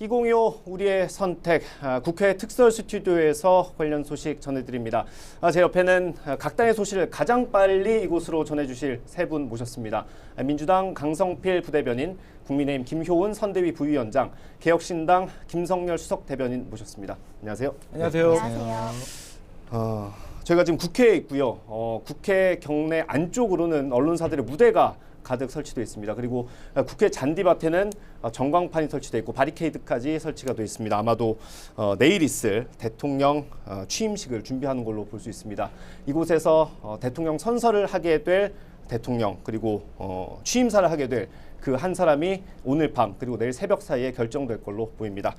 2025 우리의 선택, 국회 특설 스튜디오에서 관련 소식 전해드립니다. 제 옆에는 각 당의 소식을 가장 빨리 이곳으로 전해주실 세 분 모셨습니다. 민주당 강성필 부대변인, 국민의힘 김효은 선대위 부위원장, 개혁신당 김성렬 수석 대변인 모셨습니다. 안녕하세요. 안녕하세요. 안녕하세요. 저희가 지금 국회에 있고요. 국회 경내 안쪽으로는 언론사들의 무대가 가득 설치되어 있습니다. 그리고 국회 잔디밭에는 전광판이 설치되어 있고 바리케이드까지 설치가 되어 있습니다. 아마도 내일 있을 대통령 취임식을 준비하는 걸로 볼 수 있습니다. 이곳에서 대통령 선서를 하게 될 대통령, 그리고 취임사를 하게 될 그 한 사람이 오늘 밤 그리고 내일 새벽 사이에 결정될 걸로 보입니다.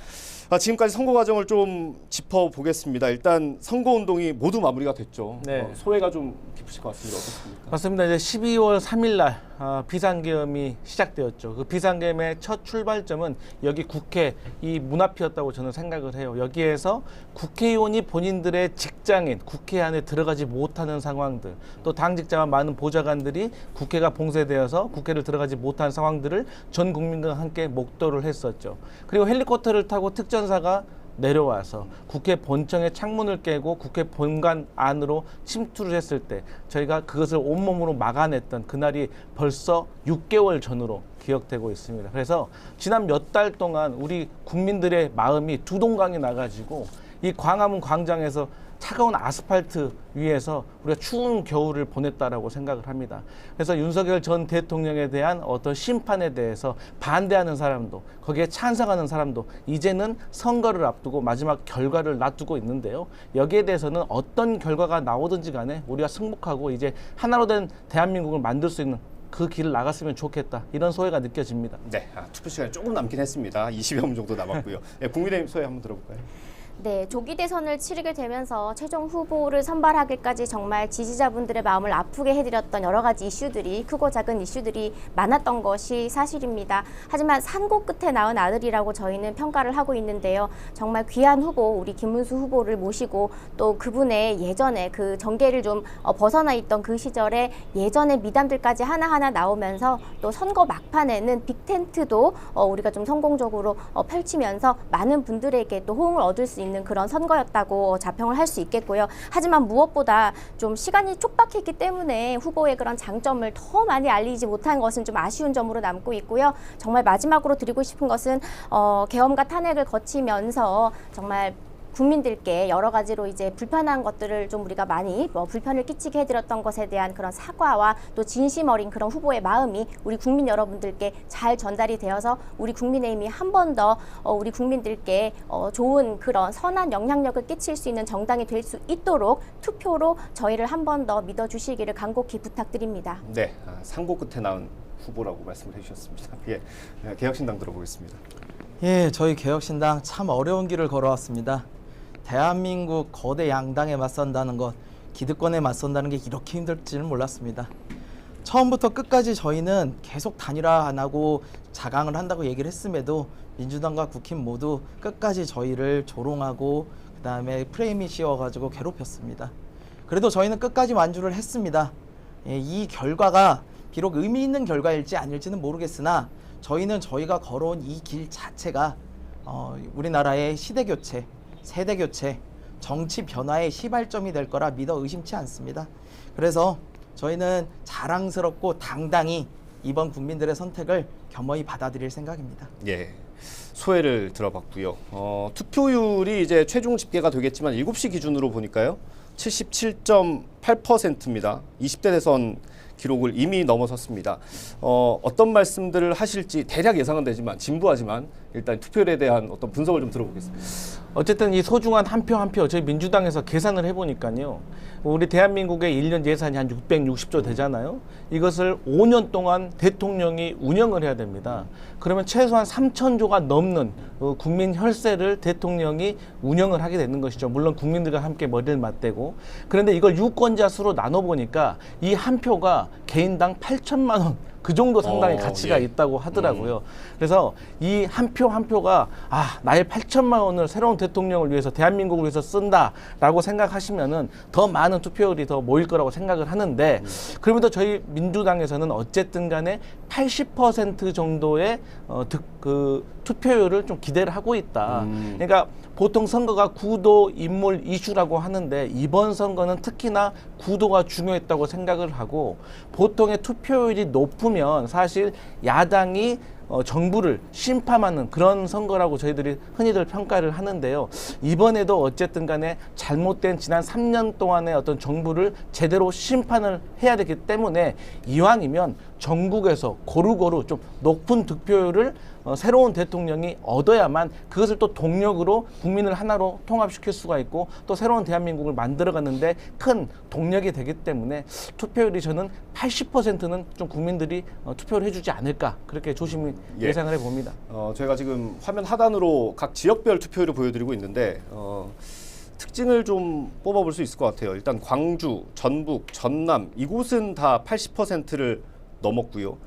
지금까지 선거 과정을 좀 짚어보겠습니다. 일단 선거운동이 모두 마무리가 됐죠. 네. 소회가 좀 깊으실 것 같습니다. 어떻습니까? 맞습니다. 이제 12월 3일 날 비상계엄이 시작되었죠. 그 비상계엄의 첫 출발점은 여기 국회 이 문 앞이었다고 저는 생각을 해요. 여기에서 국회의원이 본인들의 직장인 국회 안에 들어가지 못하는 상황들, 또 당직자와 많은 보좌관들이 국회가 봉쇄되어서 국회를 들어가지 못한 상황들을 전 국민과 함께 목도를 했었죠. 그리고 헬리콥터를 타고 특전사가 내려와서 국회 본청의 창문을 깨고 국회 본관 안으로 침투를 했을 때 저희가 그것을 온몸으로 막아냈던 그날이 벌써 6개월 전으로 기억되고 있습니다. 그래서 지난 몇 달 동안 우리 국민들의 마음이 두 동강이 나가지고 이 광화문 광장에서 차가운 아스팔트 위에서 우리가 추운 겨울을 보냈다라고 생각을 합니다. 그래서 윤석열 전 대통령에 대한 어떤 심판에 대해서 반대하는 사람도, 거기에 찬성하는 사람도 이제는 선거를 앞두고 마지막 결과를 놔두고 있는데요. 여기에 대해서는 어떤 결과가 나오든지 간에 우리가 승복하고 이제 하나로 된 대한민국을 만들 수 있는 그 길을 나갔으면 좋겠다, 이런 소회가 느껴집니다. 네, 투표 시간이 조금 남긴 했습니다. 20여 분 정도 남았고요. 네, 국민의힘 소회 한번 들어볼까요? 네, 조기 대선을 치르게 되면서 최종 후보를 선발하기까지 정말 지지자분들의 마음을 아프게 해드렸던 여러 가지 이슈들이, 크고 작은 이슈들이 많았던 것이 사실입니다. 하지만 산고 끝에 낳은 아들이라고 저희는 평가를 하고 있는데요. 정말 귀한 후보, 우리 김문수 후보를 모시고 또 그분의 예전에 그 전개를 좀 벗어나 있던 그 시절에 예전의 미담들까지 하나하나 나오면서 또 선거 막판에는 빅텐트도 우리가 좀 성공적으로 펼치면서 많은 분들에게 또 호응을 얻을 수 있는 그런 선거였다고 자평을 할 수 있겠고요. 하지만 무엇보다 좀 시간이 촉박했기 때문에 후보의 그런 장점을 더 많이 알리지 못한 것은 좀 아쉬운 점으로 남고 있고요. 정말 마지막으로 드리고 싶은 것은 계엄과 탄핵을 거치면서 정말 국민들께 여러 가지로 이제 불편한 것들을 좀 우리가 많이 불편을 끼치게 해드렸던 것에 대한 그런 사과와 또 진심 어린 그런 후보의 마음이 우리 국민 여러분들께 잘 전달이 되어서 우리 국민의힘이 한 번 더 우리 국민들께 좋은 그런 선한 영향력을 끼칠 수 있는 정당이 될 수 있도록 투표로 저희를 한 번 더 믿어주시기를 간곡히 부탁드립니다. 네, 산고 끝에 낳은 후보라고 말씀을 해주셨습니다. 예, 개혁신당 들어보겠습니다. 예, 저희 개혁신당 참 어려운 길을 걸어왔습니다. 대한민국 거대 양당에 맞선다는 것, 기득권에 맞선다는 게 이렇게 힘들지는 몰랐습니다. 처음부터 끝까지 저희는 계속 단일화 안 하고 자강을 한다고 얘기를 했음에도 민주당과 국힘 모두 끝까지 저희를 조롱하고 그다음에 프레임이 씌워가지고 괴롭혔습니다. 그래도 저희는 끝까지 완주를 했습니다. 예, 이 결과가 비록 의미 있는 결과일지 아닐지는 모르겠으나 저희는 저희가 걸어온 이 길 자체가 우리나라의 시대교체, 세대교체, 정치 변화의 시발점이 될 거라 믿어 의심치 않습니다. 그래서 저희는 자랑스럽고 당당히 이번 국민들의 선택을 겸허히 받아들일 생각입니다. 예, 소회를 들어봤고요. 투표율이 이제 최종 집계가 되겠지만 7시 기준으로 보니까요, 77.8%입니다. 20대 대선 기록을 이미 넘어섰습니다. 어떤 말씀들을 하실지 대략 예상은 되지만 진부하지만 일단 투표율에 대한 어떤 분석을 좀 들어보겠습니다. 어쨌든 이 소중한 한 표 한 표 저희 민주당에서 계산을 해보니까요, 우리 대한민국의 1년 예산이 한 660조 되잖아요. 이것을 5년 동안 대통령이 운영을 해야 됩니다. 그러면 최소한 3,000조가 넘는 국민 혈세를 대통령이 운영을 하게 되는 것이죠. 물론 국민들과 함께 머리를 맞대고. 그런데 이걸 유권자 수로 나눠보니까 이 한 표가 개인당 8천만 원 그 정도 상당히 어, 가치가 예. 있다고 하더라고요. 그래서 이 한 표 한 표가 나의 8천만 원을 새로운 대통령을 위해서 대한민국을 위해서 쓴다라고 생각하시면은 더 많은 투표율이 더 모일 거라고 생각을 하는데 그럼에도 저희 민주당에서는 어쨌든 간에 80% 정도의 그 투표율을 좀 기대를 하고 있다. 그러니까 보통 선거가 구도, 인물, 이슈라고 하는데 이번 선거는 특히나 구도가 중요했다고 생각을 하고 보통의 투표율이 높으면 사실 야당이 정부를 심판하는 그런 선거라고 저희들이 흔히들 평가를 하는데요. 이번에도 어쨌든 간에 잘못된 지난 3년 동안의 어떤 정부를 제대로 심판을 해야 되기 때문에 이왕이면 전국에서 고루고루 좀 높은 득표율을 새로운 대통령이 얻어야만 그것을 또 동력으로 국민을 하나로 통합시킬 수가 있고 또 새로운 대한민국을 만들어가는데 큰 동력이 되기 때문에 투표율이 저는 80%는 좀 국민들이 투표를 해주지 않을까 그렇게 조심히 예. 예상을 해봅니다. 저희가 지금 화면 하단으로 각 지역별 투표율을 보여드리고 있는데 특징을 좀 뽑아볼 수 있을 것 같아요. 일단 광주, 전북, 전남 이곳은 다 80%를 넘었고요.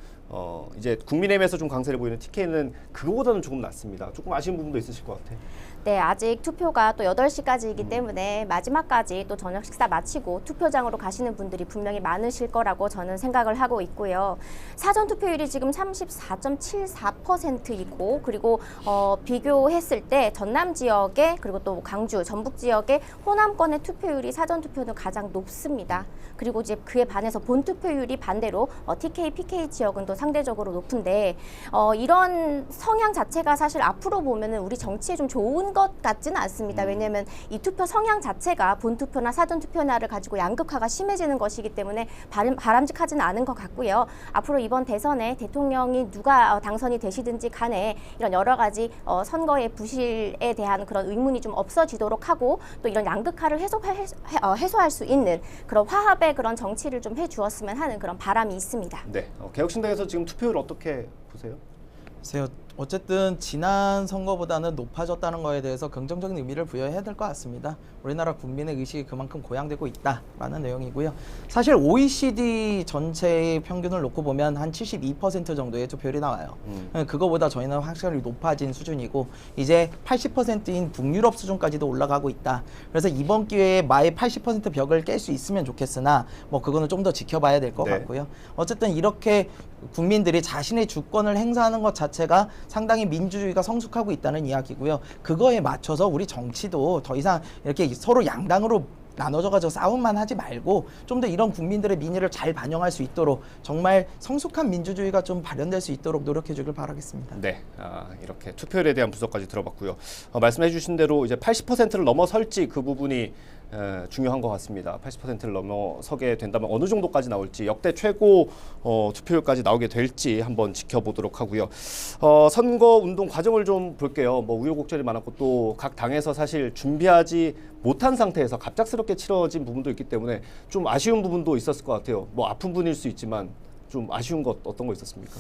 이제 국민의힘에서 좀 강세를 보이는 TK는 그거보다는 조금 낮습니다. 조금 아쉬운 부분도 있으실 것 같아요. 네, 아직 투표가 또 8시까지이기 때문에 마지막까지 또 저녁 식사 마치고 투표장으로 가시는 분들이 분명히 많으실 거라고 저는 생각을 하고 있고요. 사전 투표율이 지금 34.74%이고 그리고 비교했을 때 전남 지역에 그리고 또 광주, 전북 지역의 호남권의 투표율이 사전 투표는 가장 높습니다. 그리고 이제 그에 반해서 본 투표율이 반대로 TK, PK 지역은 또 상대적으로 높은데 이런 성향 자체가 사실 앞으로 보면은 우리 정치에 좀 좋은 것 같지는 않습니다. 왜냐하면 이 투표 성향 자체가 본 투표나 사전 투표나를 가지고 양극화가 심해지는 것이기 때문에 바람직하지는 않은 것 같고요. 앞으로 이번 대선에 대통령이 누가 당선이 되시든지 간에 이런 여러 가지 선거의 부실에 대한 그런 의문이 좀 없어지도록 하고 또 이런 양극화를 해소할 수 있는 그런 화합의 그런 정치를 좀 해주었으면 하는 그런 바람이 있습니다. 네, 개혁신당에서 지금 투표율 어떻게 보세요? 글쎄요. 어쨌든 지난 선거보다는 높아졌다는 거에 대해서 긍정적인 의미를 부여해야 될 것 같습니다. 우리나라 국민의 의식이 그만큼 고양되고 있다라는 내용이고요. 사실 OECD 전체의 평균을 놓고 보면 한 72% 정도의 투표율이 나와요. 그거보다 저희는 확실히 높아진 수준이고 이제 80%인 북유럽 수준까지도 올라가고 있다. 그래서 이번 기회에 마의 80% 벽을 깰 수 있으면 좋겠으나 뭐 그거는 좀 더 지켜봐야 될 것 네. 같고요. 어쨌든 이렇게 국민들이 자신의 주권을 행사하는 것 자체가 상당히 민주주의가 성숙하고 있다는 이야기고요. 그거에 맞춰서 우리 정치도 더 이상 이렇게 서로 양당으로 나눠져가지고 싸움만 하지 말고 좀 더 이런 국민들의 민의를 잘 반영할 수 있도록 정말 성숙한 민주주의가 좀 발현될 수 있도록 노력해 주길 바라겠습니다. 네, 이렇게 투표율에 대한 분석까지 들어봤고요. 말씀해주신 대로 이제 80%를 넘어설지 그 부분이 중요한 것 같습니다. 80%를 넘어서게 된다면 어느 정도까지 나올지 역대 최고 투표율까지 나오게 될지 한번 지켜보도록 하고요. 선거 운동 과정을 좀 볼게요. 뭐 우여곡절이 많았고 또 각 당에서 사실 준비하지 못한 상태에서 갑작스럽게 치러진 부분도 있기 때문에 좀 아쉬운 부분도 있었을 것 같아요. 뭐 아픈 분일 수 있지만 좀 아쉬운 것 어떤 거 있었습니까?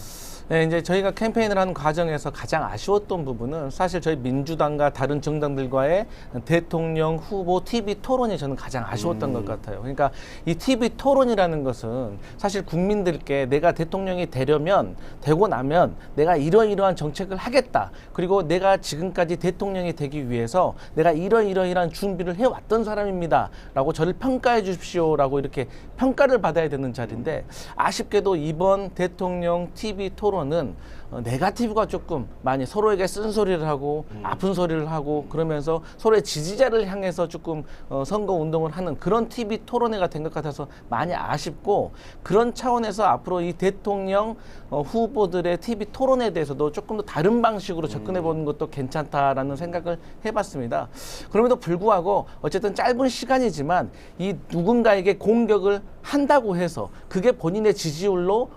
네, 이제 저희가 캠페인을 하는 과정에서 가장 아쉬웠던 부분은 사실 저희 민주당과 다른 정당들과의 대통령 후보 TV 토론이 저는 가장 아쉬웠던 것 같아요. 그러니까 이 TV 토론이라는 것은 사실 국민들께 내가 대통령이 되고 나면 내가 이러이러한 정책을 하겠다. 그리고 내가 지금까지 대통령이 되기 위해서 내가 이러이러한 준비를 해왔던 사람입니다. 라고 저를 평가해 주십시오. 라고 이렇게 평가를 받아야 되는 자리인데 아쉽게도 이번 대통령 TV 토론은 네거티브가 조금 많이 서로에게 쓴소리를 하고 아픈 소리를 하고 그러면서 서로의 지지자를 향해서 조금 선거 운동을 하는 그런 TV 토론회가 된 것 같아서 많이 아쉽고 그런 차원에서 앞으로 이 대통령 후보들의 TV 토론에 대해서도 조금 더 다른 방식으로 접근해 보는 것도 괜찮다라는 생각을 해봤습니다. 그럼에도 불구하고 어쨌든 짧은 시간이지만 이 누군가에게 공격을 한다고 해서 그게 본인의 지지율로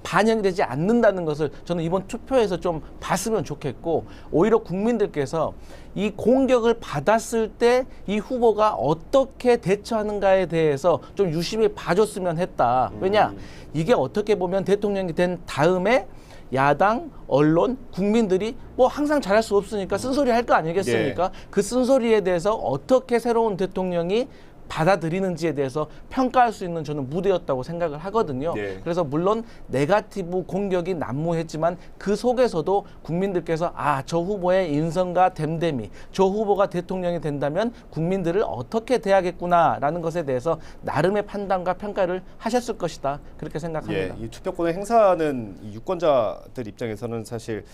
반영이 되지 않는다는 것을 저는 이번 투표에서 좀 봤으면 좋겠고 오히려 국민들께서 이 공격을 받았을 때 이 후보가 어떻게 대처하는가에 대해서 좀 유심히 봐줬으면 했다. 왜냐? 이게 어떻게 보면 대통령이 된 다음에 야당, 언론, 국민들이 뭐 항상 잘할 수 없으니까 쓴소리 할 거 아니겠습니까? 네. 그 쓴소리에 대해서 어떻게 새로운 대통령이 받아들이는지에 대해서 평가할 수 있는 저는 무대였다고 생각을 하거든요. 네. 그래서 물론 네거티브 공격이 난무했지만 그 속에서도 국민들께서 저 후보의 인성과 됨됨이, 저 후보가 대통령이 된다면 국민들을 어떻게 대하겠구나라는 것에 대해서 나름의 판단과 평가를 하셨을 것이다. 그렇게 생각합니다. 이 투표권을 행사하는 이 유권자들 입장에서는 사실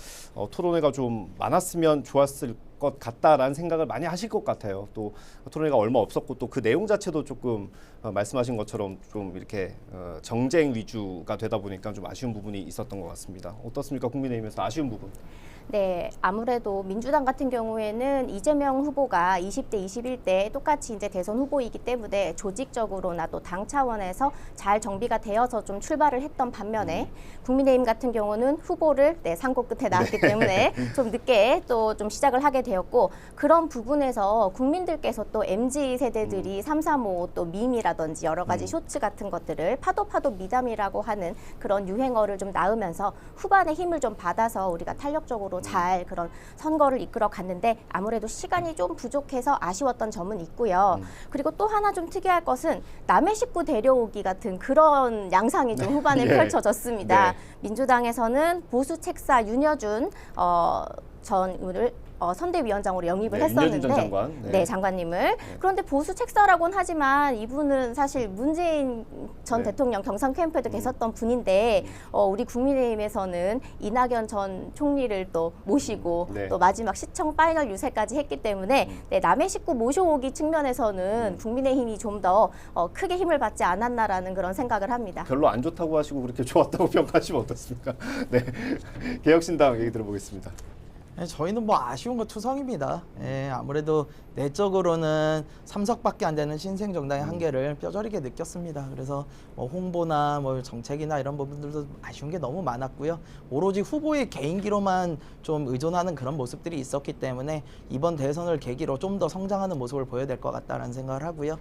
토론회가 좀 많았으면 좋았을 것 같다라는 생각을 많이 하실 것 같아요. 또 토론회가 얼마 없었고 또 그 내용 자체도 조금 말씀하신 것처럼 좀 이렇게 정쟁 위주가 되다 보니까 좀 아쉬운 부분이 있었던 것 같습니다. 어떻습니까? 국민의힘에서 아쉬운 부분. 네, 아무래도 민주당 같은 경우에는 이재명 후보가 20대, 21대 똑같이 이제 대선 후보이기 때문에 조직적으로나 또 당 차원에서 잘 정비가 되어서 좀 출발을 했던 반면에 국민의힘 같은 경우는 후보를 산고 끝에 나왔기 때문에 좀 늦게 또 좀 시작을 하게 되었고 그런 부분에서 국민들께서 또 MZ 세대들이 335 또 밈이라든지 여러 가지 쇼츠 같은 것들을 파도 미담이라고 하는 그런 유행어를 좀 낳으면서 후반에 힘을 좀 받아서 우리가 탄력적으로 잘 그런 선거를 이끌어 갔는데 아무래도 시간이 좀 부족해서 아쉬웠던 점은 있고요. 그리고 또 하나 좀 특이할 것은 남의 식구 데려오기 같은 그런 양상이 좀 후반에 예. 펼쳐졌습니다. 네. 민주당에서는 보수 책사 윤여준 전을 선대위원장으로 영입을 했었는데 윤여준 전 장관. 네, 장관님을. 그런데 보수 책사라고는 하지만 이분은 사실 문재인 전 네. 대통령 경선 캠프에도 계셨던 분인데 우리 국민의힘에서는 이낙연 전 총리를 또 모시고 네. 또 마지막 시청 파이널 유세까지 했기 때문에 네, 남의 식구 모셔오기 측면에서는 국민의힘이 좀 더 크게 힘을 받지 않았나라는 그런 생각을 합니다. 별로 안 좋다고 하시고 그렇게 좋았다고 평가하시면 어떻습니까? 네, 개혁신당 얘기 들어보겠습니다. 저희는 뭐 아쉬운 거 투성입니다. 아무래도 내적으로는 3석밖에 안 되는 신생 정당의 한계를 뼈저리게 느꼈습니다. 그래서 뭐 홍보나 뭐 정책이나 이런 부분들도 아쉬운 게 너무 많았고요. 오로지 후보의 개인기로만 좀 의존하는 그런 모습들이 있었기 때문에 이번 대선을 계기로 좀 더 성장하는 모습을 보여야 될 것 같다는 생각을 하고요.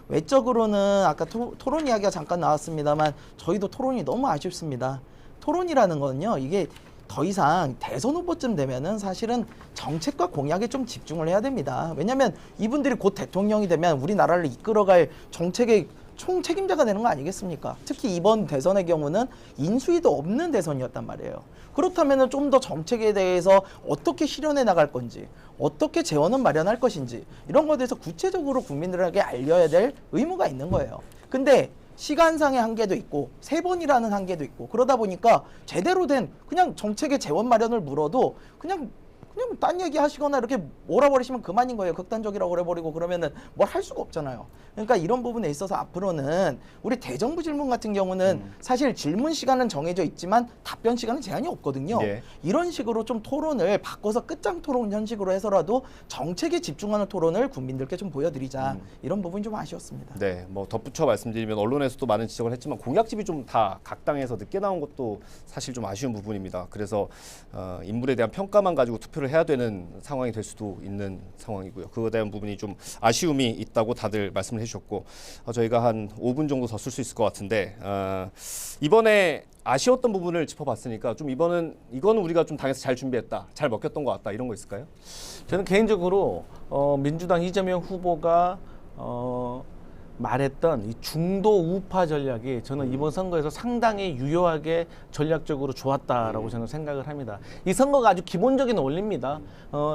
외적으로는 아까 토론 이야기가 잠깐 나왔습니다만 저희도 토론이 너무 아쉽습니다. 토론이라는 건요, 이게 더 이상 대선 후보쯤 되면은 사실은 정책과 공약에 좀 집중을 해야 됩니다. 왜냐하면 이분들이 곧 대통령이 되면 우리나라를 이끌어갈 정책의 총책임자가 되는 거 아니겠습니까? 특히 이번 대선의 경우는 인수위도 없는 대선이었단 말이에요. 그렇다면 좀 더 정책에 대해서 어떻게 실현해 나갈 건지, 어떻게 재원은 마련할 것인지 이런 것에 대해서 구체적으로 국민들에게 알려야 될 의무가 있는 거예요. 근데 시간상의 한계도 있고 3번이라는 한계도 있고 그러다 보니까 제대로 된 그냥 정책의 재원 마련을 물어도 그냥 딴 얘기 하시거나 이렇게 몰아버리시면 그만인 거예요. 극단적이라고 그래버리고 그러면은 뭘 할 수가 없잖아요. 그러니까 이런 부분에 있어서 앞으로는 우리 대정부 질문 같은 경우는 사실 질문 시간은 정해져 있지만 답변 시간은 제한이 없거든요. 네. 이런 식으로 좀 토론을 바꿔서 끝장 토론 형식으로 해서라도 정책에 집중하는 토론을 국민들께 좀 보여드리자. 이런 부분이 좀 아쉬웠습니다. 네, 뭐 덧붙여 말씀드리면 언론에서도 많은 지적을 했지만 공약집이 좀 다 각 당에서 늦게 나온 것도 사실 좀 아쉬운 부분입니다. 그래서 인물에 대한 평가만 가지고 투표를 해야 되는 상황이 될 수도 있는 상황이고요. 그거에 대한 부분이 좀 아쉬움이 있다고 다들 말씀을 해주셨고 저희가 한 5분 정도 더 쓸 수 있을 것 같은데 이번에 아쉬웠던 부분을 짚어봤으니까 좀 이거는 우리가 좀 당에서 잘 준비했다, 잘 먹혔던 것 같다 이런 거 있을까요? 저는 개인적으로 민주당 이재명 후보가 말했던 이 중도 우파 전략이 저는 이번 선거에서 상당히 유효하게 전략적으로 좋았다라고 저는 생각을 합니다. 이 선거가 아주 기본적인 원리입니다.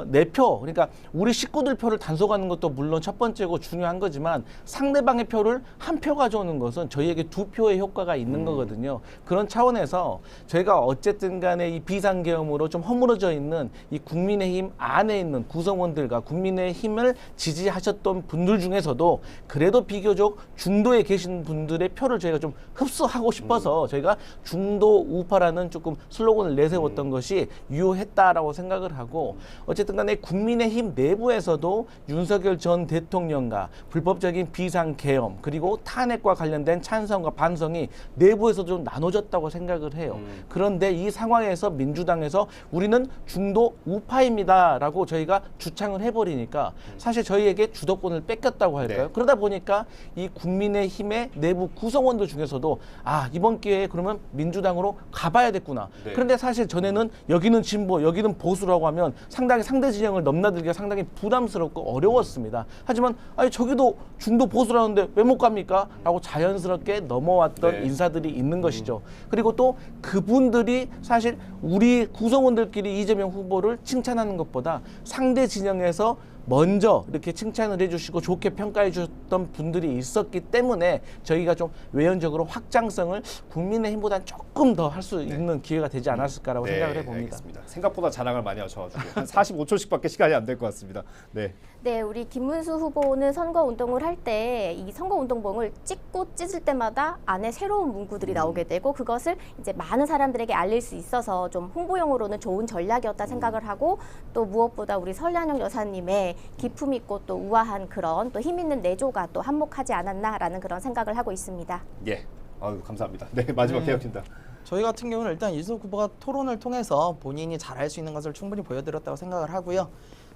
내 표, 그러니까 우리 식구들 표를 단속하는 것도 물론 첫 번째고 중요한 거지만 상대방의 표를 한 표 가져오는 것은 저희에게 2표의 효과가 있는 거거든요. 그런 차원에서 저희가 어쨌든 간에 이 비상계엄으로 좀 허물어져 있는 이 국민의힘 안에 있는 구성원들과 국민의힘을 지지하셨던 분들 중에서도 그래도 비교적 중도에 계신 분들의 표를 저희가 좀 흡수하고 싶어서 저희가 중도 우파라는 조금 슬로건을 내세웠던 것이 유효했다라고 생각을 하고 어쨌든 간에 국민의힘 내부에서도 윤석열 전 대통령과 불법적인 비상계엄 그리고 탄핵과 관련된 찬성과 반성이 내부에서 좀 나눠졌다고 생각을 해요. 그런데 이 상황에서 민주당에서 우리는 중도 우파입니다라고 저희가 주창을 해버리니까 사실 저희에게 주도권을 뺏겼다고 할까요? 네. 그러다 보니까 이 국민의힘의 내부 구성원들 중에서도 아 이번 기회에 그러면 민주당으로 가봐야겠구나. 네. 그런데 사실 전에는 여기는 진보, 여기는 보수라고 하면 상당히 상대 진영을 넘나들기가 상당히 부담스럽고 어려웠습니다. 하지만 아니 저기도 중도 보수라는데 왜 못 갑니까? 라고 자연스럽게 넘어왔던 네. 인사들이 있는 것이죠. 그리고 또 그분들이 사실 우리 구성원들끼리 이재명 후보를 칭찬하는 것보다 상대 진영에서 먼저 이렇게 칭찬을 해주시고 좋게 평가해 주셨던 분들이 있었기 때문에 저희가 좀 외연적으로 확장성을 국민의힘보다는 조금 더 할 수 있는 기회가 되지 않았을까라고 생각을 해봅니다. 알겠습니다. 생각보다 자랑을 많이 하셔가지고 한 45초씩밖에 시간이 안 될 것 같습니다. 네. 네, 우리 김문수 후보는 선거 운동을 할 때 이 선거 운동봉을 찍고 찢을 때마다 안에 새로운 문구들이 나오게 되고 그것을 이제 많은 사람들에게 알릴 수 있어서 좀 홍보용으로는 좋은 전략이었다 생각을 하고 또 무엇보다 우리 설란영 여사님의 기품 있고 또 우아한 그런 또 힘 있는 내조가 또 한몫하지 않았나라는 그런 생각을 하고 있습니다. 예. 아유, 감사합니다. 네, 마지막 개혁신당. 저희 같은 경우는 일단 이준석 후보가 토론을 통해서 본인이 잘할 수 있는 것을 충분히 보여드렸다고 생각을 하고요.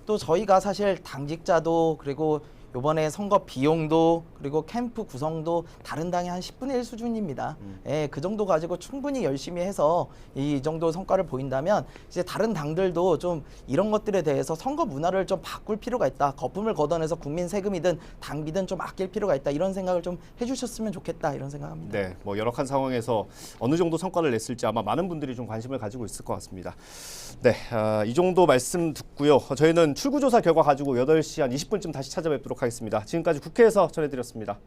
또 저희가 사실 당직자도 그리고 이번에 선거 비용도 그리고 캠프 구성도 다른 당의 한 10분의 1 수준입니다. 예, 그 정도 가지고 충분히 열심히 해서 이 정도 성과를 보인다면 이제 다른 당들도 좀 이런 것들에 대해서 선거 문화를 좀 바꿀 필요가 있다. 거품을 걷어내서 국민 세금이든 당비든 좀 아낄 필요가 있다. 이런 생각을 좀 해주셨으면 좋겠다. 이런 생각합니다. 네, 뭐 열악한 상황에서 어느 정도 성과를 냈을지 아마 많은 분들이 좀 관심을 가지고 있을 것 같습니다. 네, 이 정도 말씀 듣고요. 저희는 출구조사 결과 가지고 8시 한 20분쯤 다시 찾아뵙도록 하겠습니다. 지금까지 국회에서 전해드렸습니다.